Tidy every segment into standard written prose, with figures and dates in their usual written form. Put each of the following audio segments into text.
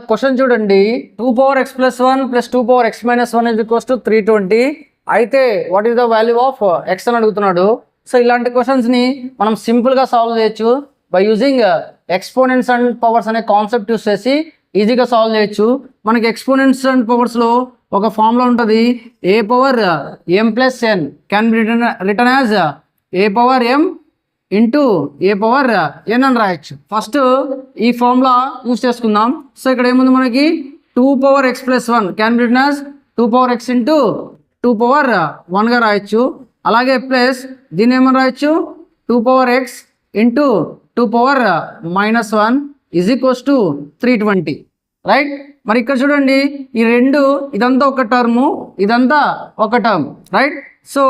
Question చూడండి, 2x+1 + 2x-1 = 320. అయితే what is the value of X అని అడుగుతున్నాడు. సో ఇలాంటి క్వశ్చన్స్ని మనం సింపుల్గా సాల్వ్ చేయొచ్చు by using exponents and powers అనే కాన్సెప్ట్ యూస్ చేసి ఈజీగా సాల్వ్ చేయొచ్చు. మనకి ఎక్స్పోనెంట్స్ అండ్ పవర్స్లో ఒక ఫార్ములా ఉంటుంది, a⁻m+n can be written as a⁻m into a⁻n అని రాయొచ్చు. ఫస్ట్ ఈ ఫార్ములా యూస్ చేసుకుందాం. సో ఇక్కడ ఏముంది మనకి 2x+1 can be written as 2x into 2(1)గా రాయొచ్చు. అలాగే ప్లస్ దీన్ని ఏమని రాయొచ్చు 2x ఇంటూ 2(-1) = 320, రైట్. మరి ఇక్కడ చూడండి, ఈ రెండు ఇదంతా ఒక టర్ము, ఇదంతా ఒక టర్మ్, రైట్. సో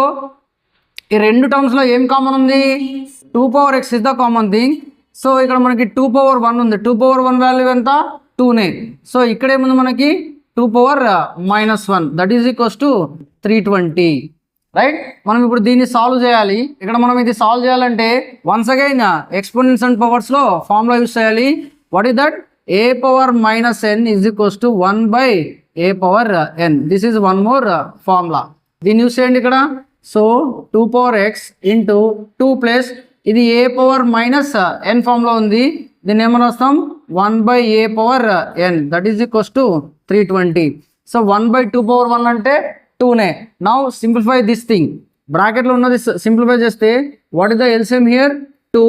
ఈ రెండు టర్మ్స్లో ఏం కామన్ ఉంది, 2x is the common thing. So ఇక్కడ మనకి 2(1) ఉంది, 2(1) వాల్యూ ఎంత 2నే. సో ఇక్కడ ఏముంది మనకి 2(-1) that is equals to 320, right. మనం ఇప్పుడు దీన్ని సాల్వ్ చేయాలి. ఇక్కడ మనం ఇది సాల్వ్ చేయాలంటే వన్స్ అగైన్ ఎక్స్పోనెంట్స్ అండ్ పవర్స్లో ఫార్ములా యూస్ చేయాలి. What is that, a⁻n = 1/a⁻n. This is one more formula. దీన్ని యూస్ చేయండి ఇక్కడ. సో 2x ఇంటూ 2 ప్లస్ ఇది a⁻n ఫామ్లో ఉంది, దీన్ని ఏమని రాస్తాం 1/a⁻n that is equals to 320. So 1/2(1) అంటే 2నే. నౌ సింప్లిఫై దిస్ థింగ్, బ్రాకెట్లో ఉన్నది సింప్లిఫై చేస్తే what is the LCM here 2.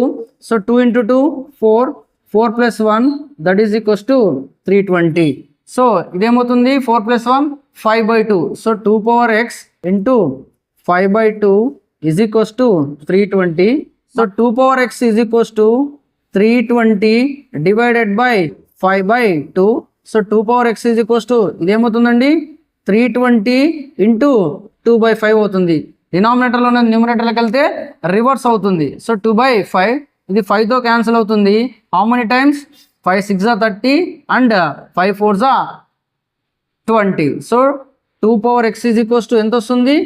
So 2 × 2 4, 4 + 1 that is equals to 320. So ఇదేమవుతుంది 4 + 1 5/2. So 2x into 5/2 is equals to 320. So 2x is equals to 320 divided by 5/2. So 2x is equals to ఇదేమవుతుందండి 320 into 2/5 అవుతుంది. డినామినేటర్లో న్యూమరేటర్లోకి వెళ్తే reverse అవుతుంది. So 2/5 ఇది 5తో cancel అవుతుంది. How many times, 5 6 30 and 5 4 20. So 2x is equals to ఎంత వస్తుంది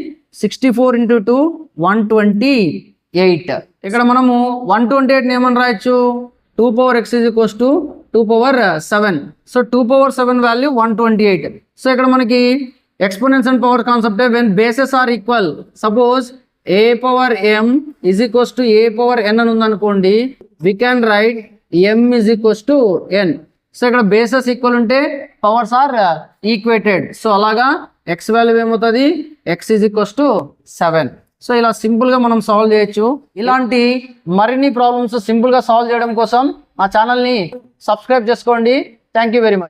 64 × 2 128. ఇక్కడ మనము 128 ఏమని రాయొచ్చు 2x is equals to 2/7. So 2/7 value 128. So ఇక్కడ మనకి exponents and power concept when bases are equal, suppose a⁻m is equals to a⁻n అని ఉందనుకోండి, we can write m is equals to n. So ఇక్కడ బేసెస్ ఈక్వల్ ఉంటే powers are equated. So అలాగా x value ఏమవుతుంది x is equals to 7. So ఇలా సింపుల్గా మనం solve చేయొచ్చు. ఇలాంటి మరిన్ని ప్రాబ్లమ్స్ సింపుల్గా సాల్వ్ చేయడం కోసం మా ఛానల్ని సబ్స్క్రైబ్ చేసుకోండి. Thank you very much.